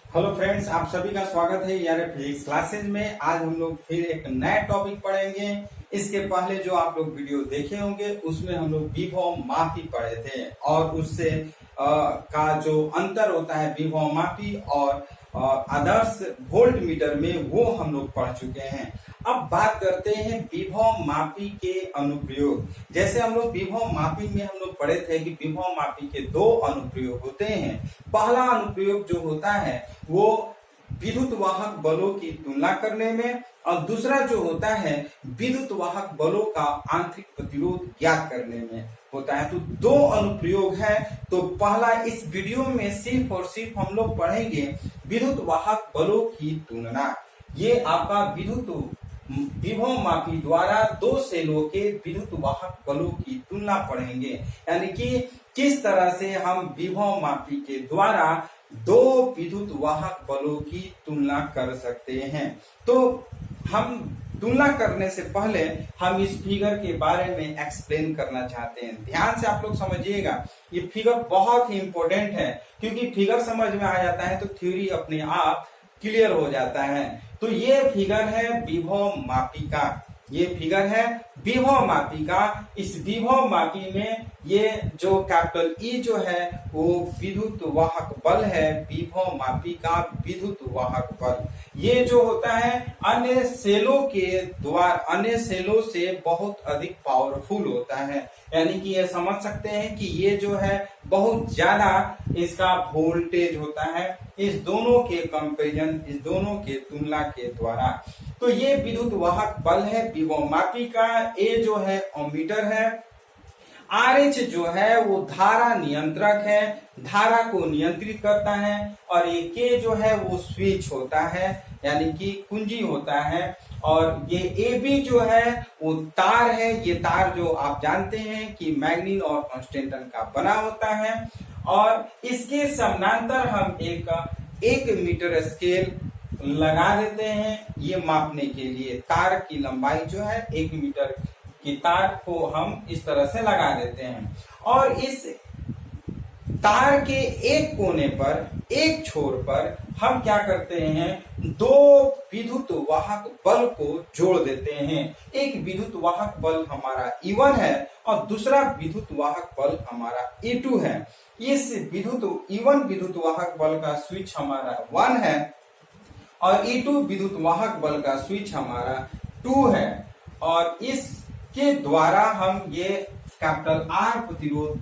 Hello friends, आप सभी का स्वागत है यार फिजिक्स क्लासेज में। आज हम लोग फिर एक नया टॉपिक पढ़ेंगे। इसके पहले जो आप लोग वीडियो देखे होंगे उसमें हम लोग विभव मापी पढ़े थे और उससे का जो अंतर होता है विभव मापी और आदर्श वोल्ट मीटर में वो हम लोग पढ़ चुके हैं। अब बात करते हैं विभव मापी के अनुप्रयोग। जैसे हम लोग विभव मापी में हम लोग पढ़े थे कि विभव मापी के दो अनुप्रयोग होते हैं। पहला अनुप्रयोग जो होता है वो विद्युत वाहक बलों की तुलना करने में और दूसरा जो होता है विद्युत वाहक बलों का आंतरिक प्रतिरोध ज्ञात करने में होता है। तो दो अनुप्रयोग है। तो पहला इस वीडियो में सिर्फ और सिर्फ हम लोग पढ़ेंगे विद्युत वाहक बलों की तुलना। ये आपका विभव मापी द्वारा दो सेलों के विद्युत वाहक बलों की तुलना पढ़ेंगे, यानी कि किस तरह से हम विभव मापी के द्वारा दो विद्युत वाहक बलों की तुलना कर सकते हैं। तो हम तुलना करने से पहले हम इस फिगर के बारे में एक्सप्लेन करना चाहते हैं। ध्यान से आप लोग समझिएगा, ये फिगर बहुत ही इंपॉर्टेंट है क्योंकि फिगर समझ में आ जाता है तो थ्योरी अपने आप क्लियर हो जाता है। तो ये फिगर है विभव मापी का, ये फिगर है विभव मापी का। इस विभव मापी में ये जो कैपिटल ई जो है वो विद्युत वाहक बल है। विभव मापी का विद्युत वाहक बल ये जो होता है अन्य सेलों के द्वारा अन्य सेलों से बहुत अधिक पावरफुल होता है, यानी कि ये समझ सकते हैं कि ये जो है बहुत ज्यादा इसका वोल्टेज होता है इस दोनों के कंपैरिजन, इस दोनों के तुलना के द्वारा। तो ये विद्युत वाहक बल है विभव मापी का। ए जो है ओमीटर है, RH जो है वो धारा नियंत्रक है, धारा को नियंत्रित करता है, और ये K जो है वो स्विच होता है यानी कि कुंजी होता है। और ये AB जो है वो तार है। ये तार जो आप जानते हैं कि मैग्नीन और कांस्टेंटन का बना होता है। और इसके समानांतर हम एक मीटर स्केल लगा देते हैं ये मापने के लिए। तार की लंबाई जो है 1 मीटर की तार को हम इस तरह से लगा देते हैं और इस तार के एक कोने पर, एक छोर पर हम क्या करते हैं, दो विद्युत वाहक बल को जोड़ देते हैं। एक विद्युत वाहक बल हमारा E1 है और दूसरा विद्युत वाहक बल हमारा E2 है। इस E1 विद्युत वाहक बल का स्विच हमारा 1 है और E2 विद्युत वाहक बल का स्विच हमारा 2 है। और इसके द्वारा हम ये कैपिटल R प्रतिरोध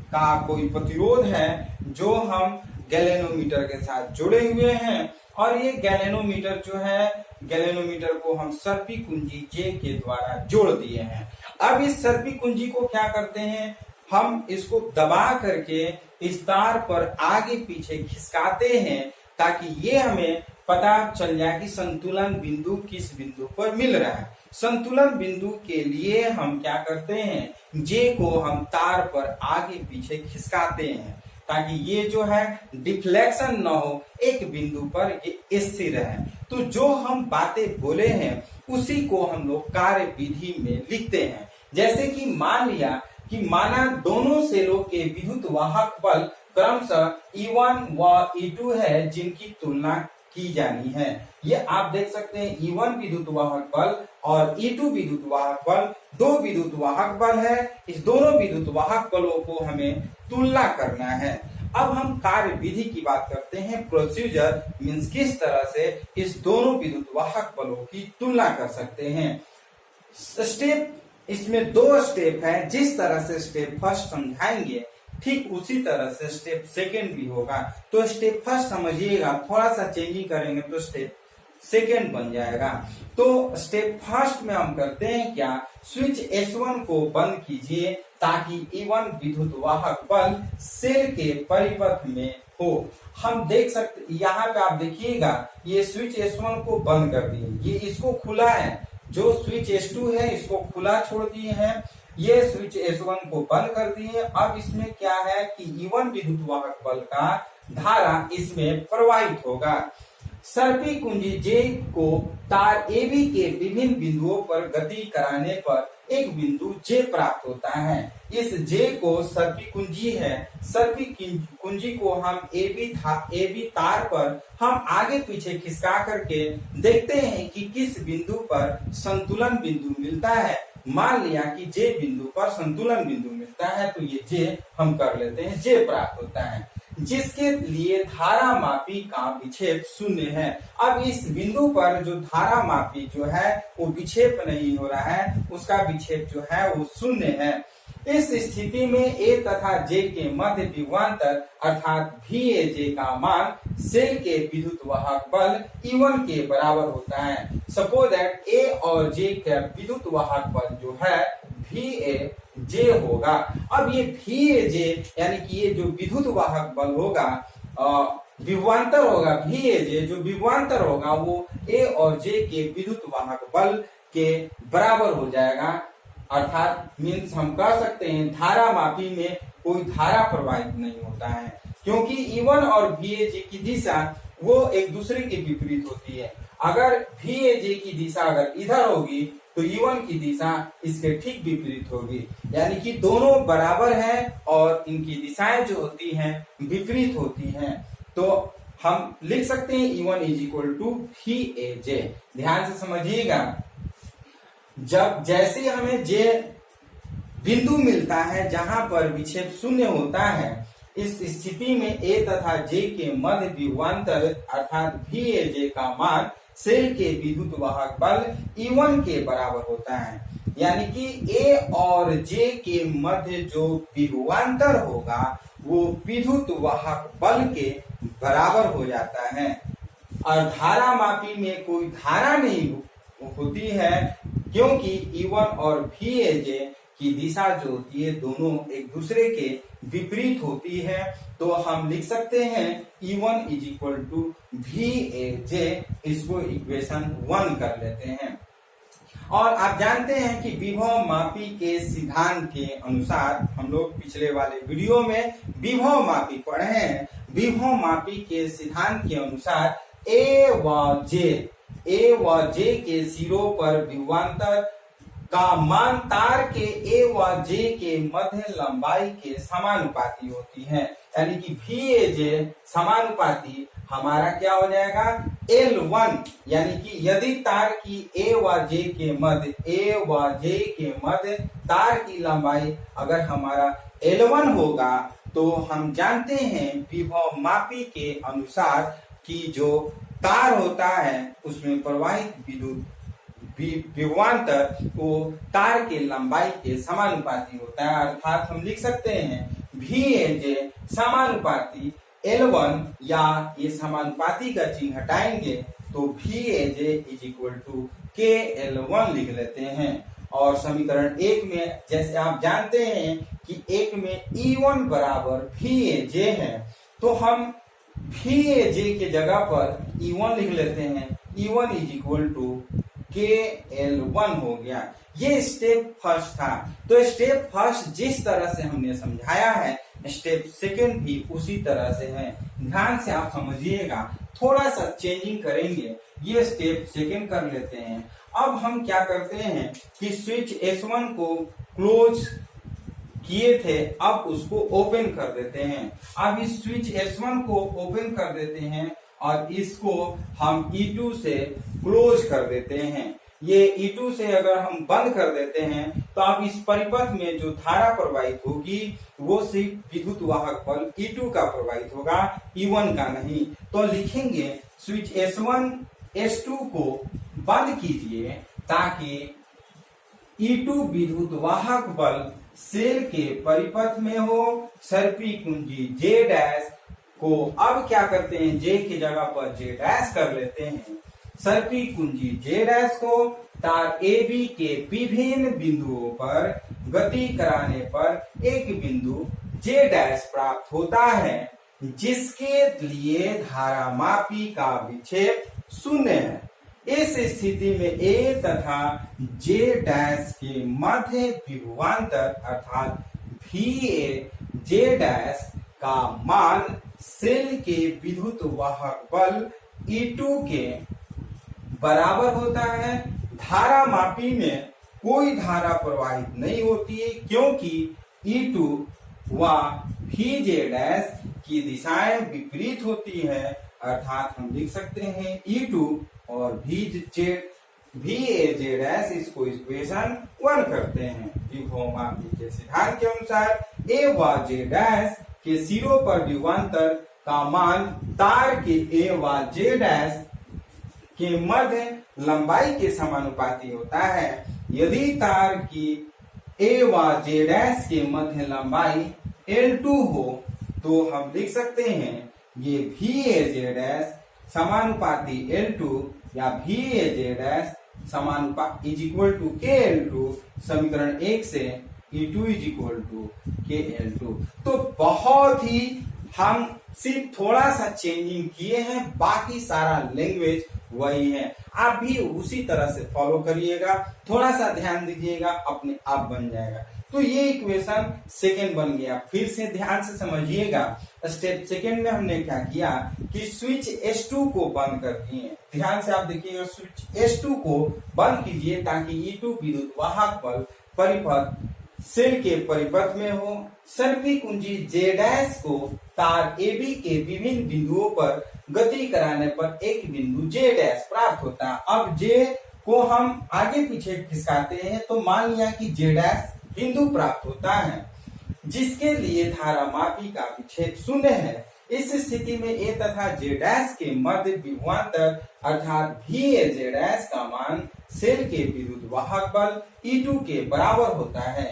का कोई प्रतिरोध है जो हम गैलेनोमीटर के साथ जुड़े हुए हैं। और ये गैलेनोमीटर जो है, गैलेनोमीटर को हम सर्पी कुंजी J के द्वारा जोड़ दिए हैं। अब इस सर्पी कुंजी को क्या करते हैं, हम इसको दबा करके इस तार पर आगे पीछे खिसकाते हैं ताकि ये हमें पता चल जाए कि संतुलन बिंदु किस बिंदु पर मिल रहा है। संतुलन बिंदु के लिए हम क्या करते हैं, जे को हम तार पर आगे पीछे खिसकाते हैं ताकि ये जो है डिफ्लेक्शन न हो, एक बिंदु पर ये स्थिर है। तो जो हम बातें बोले हैं उसी को हम लोग कार्य विधि में लिखते हैं। जैसे कि मान लिया कि माना दोनों सेलों के विद्युत वाहक बल क्रमशः E1 व E2 है जिनकी तुलना की जानी है। ये आप देख सकते हैं E1 विद्युत वाहक बल और E2 विद्युत वाहक बल, दो विद्युत वाहक बल है। इस दोनों विद्युत वाहक बलों को हमें तुलना करना है। अब हम कार्य विधि की बात करते हैं। प्रोसीजर मीन्स किस तरह से इस दोनों विद्युत वाहक बलों की तुलना कर सकते हैं। स्टेप, इसमें दो स्टेप है। जिस तरह से स्टेप फर्स्ट समझाएंगे ठीक उसी तरह से स्टेप सेकेंड भी होगा। तो स्टेप फर्स्ट समझिएगा, थोड़ा सा चेंजिंग करेंगे तो स्टेप सेकेंड बन जाएगा। तो स्टेप फर्स्ट में हम करते हैं क्या, स्विच S1 को बंद कीजिए ताकि E1 विद्युत वाहक बल सेल के परिपथ में हो। हम देख सकते, यहाँ पे आप देखिएगा ये स्विच S1 को बंद कर दिए, ये इसको खुला है। जो स्विच S2 है इसको खुला छोड़ दिए हैं, ये स्विच S1 को बंद कर दिए। अब इसमें क्या है कि E1 विद्युत वाहक बल का धारा इसमें प्रवाहित होगा। सर्पी कुंजी जे को तार AB के विभिन्न बिंदुओं पर गति कराने पर एक बिंदु J प्राप्त होता है। इस J को सर्पी कुंजी है। सर्पी कुंजी को हम AB तार पर हम आगे पीछे खिसका करके देखते हैं कि किस बिंदु पर संतुलन बिंदु मिलता है। मान लिया कि J बिंदु पर संतुलन बिंदु मिलता है तो ये J हम कर लेते हैं, J प्राप्त होता है, जिसके लिए धारा मापी का विक्षेप शून्य है। अब इस बिंदु पर जो धारा मापी जो है वो विक्षेप नहीं हो रहा है, उसका विक्षेप जो है वो शून्य है। इस स्थिति में A तथा J के मध्य विभवांतर अर्थात VAJ का मान सेल के विद्युत वाहक बल E1 के बराबर होता है। सपोज दैट A और J का विद्युत वाहक बल जो है VAJ होगा। अब ये VAJ यानी कि ये जो विद्युत वाहक बल होगा विभवांतर होगा, VAJ जो विभवांतर होगा वो A और J के विद्युत वाहक बल के बराबर हो जाएगा। अर्थात मीन्स हम कह सकते हैं धारा मापी में कोई धारा प्रवाहित नहीं होता है, क्योंकि E1 और VAJ की दिशा वो एक दूसरे के विपरीत होती है। अगर VAJ की दिशा अगर इधर होगी तो E1 की दिशा इसके ठीक विपरीत होगी, यानी कि दोनों बराबर हैं और इनकी दिशाएं जो होती हैं विपरीत होती हैं। तो हम लिख सकते हैं E1 = VAJ। ध्यान से समझिएगा, जब जैसे हमें J बिंदु मिलता है जहां पर विक्षेप शून्य होता है, इस स्थिति में A तथा J के मध्य विभवांतर अर्थात VAJ का मान सेल के विद्युत वाहक बल E1 के बराबर होता है। यानी कि A और J के मध्य जो विभवांतर होगा वो विद्युत वाहक बल के बराबर हो जाता है। और धारा मापी में कोई धारा नहीं होती है, क्योंकि E1 और VAJ की दिशा जो होती है दोनों एक दूसरे के विपरीत होती है। तो हम लिख सकते हैं E1 = VAJ, इसको इक्वेशन 1 कर लेते हैं। और आप जानते हैं कि विभव मापी के सिद्धांत के अनुसार, हम लोग पिछले वाले वीडियो में विभव मापी पढ़े हैं, विभव मापी के सिद्धांत के अनुसार A व J के सिरों पर विभवांतर का मान तार के A व J के मध्य लंबाई के समानुपाती होती है। यानी कि VAJ समानुपाती हमारा क्या हो जाएगा L1, यानी कि यदि तार की A व J के मध्य तार की लंबाई अगर हमारा L1 होगा तो हम जानते हैं विभव मापी के अनुसार कि जो तार होता है उसमें प्रवाहित विद्युत विभवांतर वो तार के लंबाई के समानुपाती होता है। अर्थात हम लिख सकते हैं VAJ समानुपाती L1, या ये समानुपाती का चिन्ह हटाएंगे तो VAJ = KL1 लिख लेते हैं। और समीकरण 1 में जैसे आप जानते हैं कि 1 में E1 बराबर VAJ है, तो हम VAJ के जगह पर E1 लिख लेते हैं। E1 = KL1 हो गया। ये स्टेप फर्स्ट था। तो स्टेप फर्स्ट जिस तरह से हमने समझाया है, स्टेप सेकंड भी उसी तरह से है। ध्यान से आप समझिएगा, थोड़ा सा चेंजिंग करेंगे। ये स्टेप सेकंड कर लेते हैं। अब हम क्या करते हैं कि स्विच S1 को क्लोज किए थे, अब उसको ओपन कर देते हैं। अब इस स्विच S1 को ओपन कर देते हैं और इसको हम E2 से क्लोज कर देते हैं। ये E2 से अगर हम बंद कर देते हैं तो अब इस परिपथ में जो धारा प्रवाहित होगी वो सिर्फ विद्युत वाहक बल E2 का प्रवाहित होगा, E1 का नहीं। तो लिखेंगे स्विच S2 को बंद कीजिए ताकि E2 विद्युत वाहक बल सेल के परिपथ में हो। सर्पी कुंजी J' को अब क्या करते हैं, J की जगह पर J' कर लेते हैं। सर्पी कुंजी J' को तार AB के विभिन्न बिंदुओं पर गति कराने पर एक बिंदु J' प्राप्त होता है, जिसके लिए धारा मापी का विक्षेप शून्य है। इस स्थिति में A तथा J' के मध्य विभवांतर अर्थात VAJ' का मान सेल के विद्युत वाहक बल E2 के बराबर होता है। धारा मापी में कोई धारा प्रवाहित नहीं होती है, क्योंकि E2 व Vj' की दिशाएं विपरीत होती है। अर्थात हम लिख सकते हैं E2 और Vaj' इसको इक्वेशन 1 करते हैं। विभव मापी के सिद्धांत के अनुसार A व J' के सिरों पर विभवांतर का मान तार के A व J' के मध्य लंबाई के समानुपाती होता है। यदि तार की A व J' के मध्य लंबाई L2 हो तो हम लिख सकते हैं ये Vaj' समानुपाती L2 या Vaj' समानुपाती इज इक्वल टू KL2 समीकरण 1 से E2 is equal to KL2। तो बहुत ही हम सिर्फ थोड़ा सा चेंजिंग किए हैं, बाकी सारा लैंग्वेज वही है। आप भी उसी तरह से फॉलो करिएगा, थोड़ा सा ध्यान दीजिएगा, अपने आप बन जाएगा। तो ये इक्वेशन सेकेंड बन गया। फिर से ध्यान से समझिएगा। स्टेप सेकेंड में हमने क्या किया कि स्विच S2 को बंद कर दिए। ध्यान से आप देखिएगा, स्विच S2 को बंद कीजिए ताकि E2 विद्युत वाहक बल परिपथ सेल के परिपथ में हो। सर्पी कुंजी J' को तार AB के विभिन्न बिंदुओं पर गति कराने पर एक बिंदु J' प्राप्त होता है। अब J को हम आगे पीछे खिसकाते हैं तो मान लिया कि J' बिंदु प्राप्त होता है, जिसके लिए धारा मापी का विक्षेप 0 है। इस स्थिति में A तथा J' के मध्य विभवांतर अर्थात Vaj' का मान सेल के विद्युत वाहक बल E2 के बराबर होता है।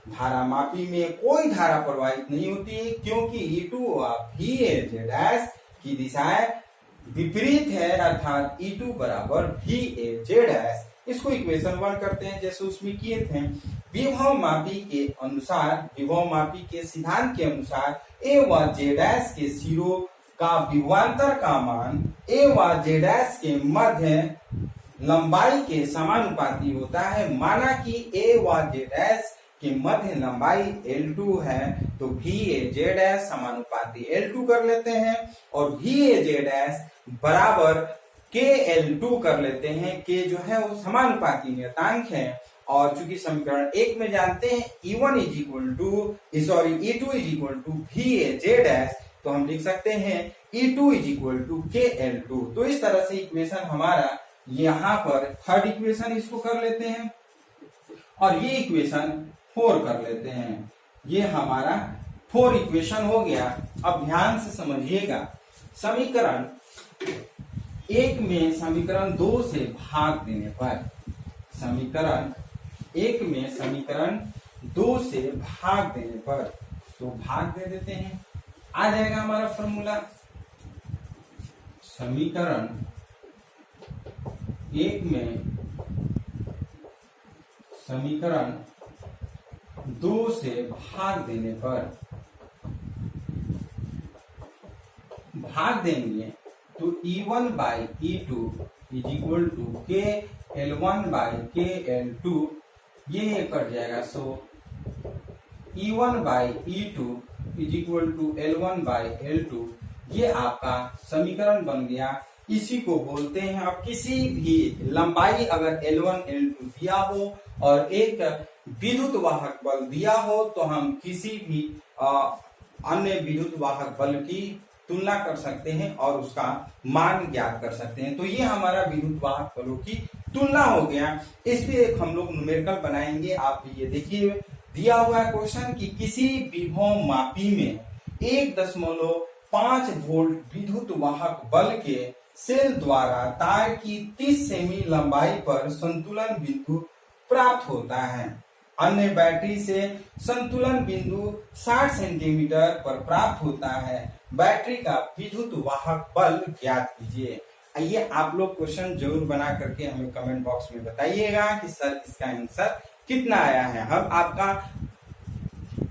धारा मापी में कोई धारा प्रवाहित नहीं होती है, क्योंकि E2 और Vaj' की दिशाएं विपरीत है। अर्थात E2 बराबर Vaj'। इसको इक्वेशन 1 करते हैं जैसे उसमें किए थे। विभव मापी के अनुसार, विभव मापी के सिद्धांत के अनुसार A व J' के सिरों का विभवांतर का मान A व J' के मध्य लंबाई के समानुपाती होता है। माना कि A व J' के मध्य लंबाई L2 है तो Vaj' समानुपाती L2 कर लेते हैं और Vaj' बराबर KL2 कर लेते हैं। K जो है वो समानुपाती नियतांक है और चूंकि समीकरण 1 में जानते हैं E2 is equal to Vaj', तो हम लिख सकते हैं E2 is equal to KL2। तो इस तरह से इक्वेशन हमारा यहाँ पर थर्ड इक्वेशन इसको कर लेते हैं और ये इक्वेशन 4 कर लेते हैं। ये हमारा 4 इक्वेशन हो गया। अब ध्यान से समझिएगा, समीकरण 1 में समीकरण 2 से भाग देने पर, समीकरण 1 में समीकरण 2 से भाग देने पर, तो भाग दे देते हैं, आ जाएगा हमारा फॉर्मूला। समीकरण 1 में समीकरण 2 से भाग देने पर, भाग देंगे तो E1 by E2 is equal to KL1 by KL2, ये कट जाएगा। So E1 by E2 is equal to L1 by L2, ये आपका समीकरण बन गया। इसी को बोलते हैं, अब किसी भी लंबाई अगर L1 L2 दिया हो और एक विद्युत वाहक बल दिया हो तो हम किसी भी अन्य विद्युत वाहक बल की तुलना कर सकते हैं और उसका मान ज्ञात कर सकते हैं। तो ये हमारा विद्युत वाहक बलों की तुलना हो गया। इस पे एक हम लोग न्यूमेरिकल बनाएंगे। आप ये देखिए, दिया हुआ है क्वेश्चन कि किसी विभव मापी में 1.5 वोल्ट विद्युत वाहक बल के सेल द्वारा तार की 30 सेमी लंबाई पर संतुलन बिंदु प्राप्त होता है। अन्य बैटरी से संतुलन बिंदु 60 सेंटीमीटर पर प्राप्त होता है। बैटरी का विद्युत वाहक बल ज्ञात कीजिए। आइए आप लोग क्वेश्चन जरूर बना करके हमें कमेंट बॉक्स में बताइएगा कि सर इसका आंसर कितना आया है। हम आपका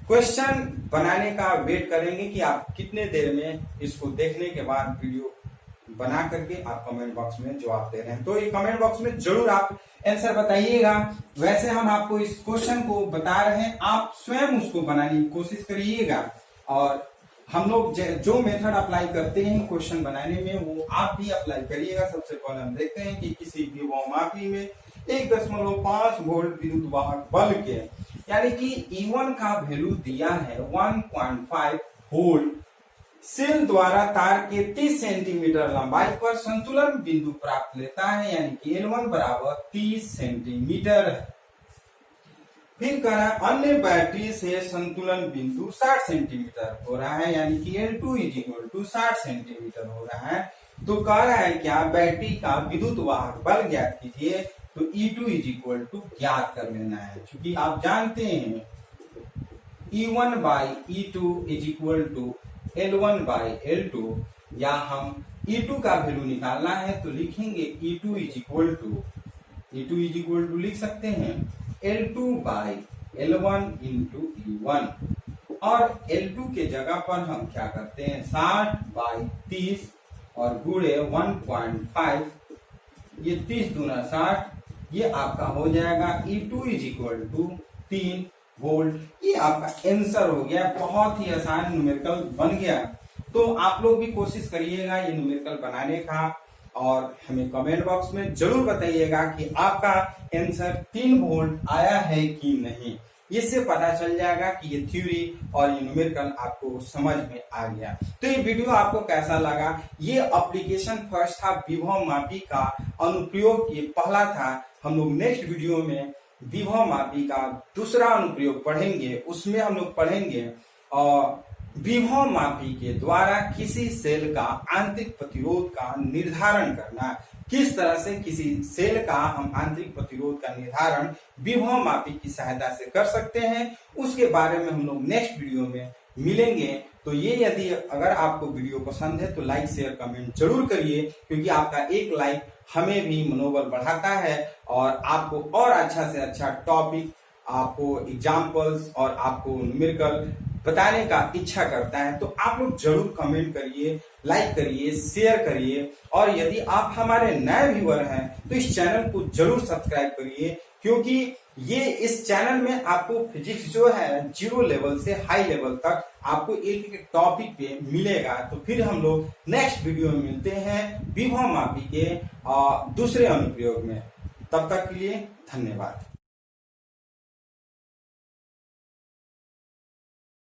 क्वेश्चन बनाने का वेट करेंगे कि आप कितने देर में इसको देखने के बाद वीडियो बना करके आप कमेंट बॉक्स में जवाब दे रहे हैं। तो ये कमेंट बॉक्स में जरूर आप आंसर बताइएगा। वैसे हम आपको इस क्वेश्चन को बता रहे हैं, आप स्वयं उसको बनाने की कोशिश करिएगा और हम लोग जो मेथड अप्लाई करते हैं क्वेश्चन बनाने में वो आप भी अप्लाई करिएगा। सबसे पहले हम देखते हैं कि किसी विभवमापी में 1.5 वोल्ट विद्युत वाहक बल के यानी कि E1 का वैल्यू दिया है 1.5 वोल्ट सेल द्वारा तार के 30 सेंटीमीटर लंबाई पर संतुलन बिंदु प्राप्त लेता है यानी कि L1 बराबर 30 सेंटीमीटर है। फिर करा अन्य बैटरी से संतुलन बिंदु 60 सेंटीमीटर हो रहा है यानी कि L2 = 60 सेंटीमीटर हो रहा है। तो कह रहा है क्या बैटरी का विद्युत वाहक बल ज्ञात कीजिए, तो E2 ज्ञात कर लेना है। क्योंकि आप जानते हैं E1/E2 = L1/L2 या हम E2 का वैल्यू निकालना है तो लिखेंगे E2 लिख सकते हैं L2/L1 × E1 और L2 के जगह पर हम क्या करते हैं 60/30 और गुणे 1.5 ये 30 दूना 60 ये आपका हो जाएगा E2 = 3 वोल्ट। ये आपका आंसर हो गया। बहुत ही आसान न्यूमेरिकल बन गया। तो आप लोग भी कोशिश करिएगा ये न्यूमेरिकल बनाने का और हमें कमेंट बॉक्स में जरूर बताइएगा कि आपका आंसर 3 वोल्ट आया है कि नहीं। इससे पता चल जाएगा कि ये थ्योरी और ये न्यूमेरिकल आपको समझ में आ गया। तो ये वीडियो आपको कैसा लगा? ये एप्लीकेशन फर्स्ट था विभवमापी का अनुप्रयोग, ये पहला था। हम लोग नेक्स्ट वीडियो में विभवमापी का दूसरा अनुप्रयोग पढ़ेंगे। उसमें हम लोग पढ़ेंगे और विभवमापी के द्वारा किसी सेल का आंतरिक प्रतिरोध का निर्धारण करना, किस तरह से किसी सेल का हम आंतरिक प्रतिरोध का निर्धारण विभवमापी की सहायता से कर सकते हैं, उसके बारे में हम लोग नेक्स्ट वीडियो में मिलेंगे। तो ये यदि अगर आपको वीडियो पसंद है तो लाइक शेयर कमेंट जरूर करिए, क्योंकि आपका एक लाइक हमें भी मनोबल बढ़ाता है और आपको और अच्छा से अच्छा टॉपिक, आपको एग्जाम्पल्स और आपको न्यूमेरिकल बताने का इच्छा करता है। तो आप लोग जरूर कमेंट करिए, लाइक करिए, शेयर करिए और यदि आप हमारे नए व्यूअर हैं तो इस चैनल को जरूर सब्सक्राइब करिए, क्योंकि ये इस चैनल में आपको फिजिक्स जो है 0 लेवल से हाई लेवल तक आपको एक एक टॉपिक पे मिलेगा। तो फिर हम लोग नेक्स्ट वीडियो में मिलते हैं विभवमापी के दूसरे अनुप्रयोग में। तब तक के लिए धन्यवाद।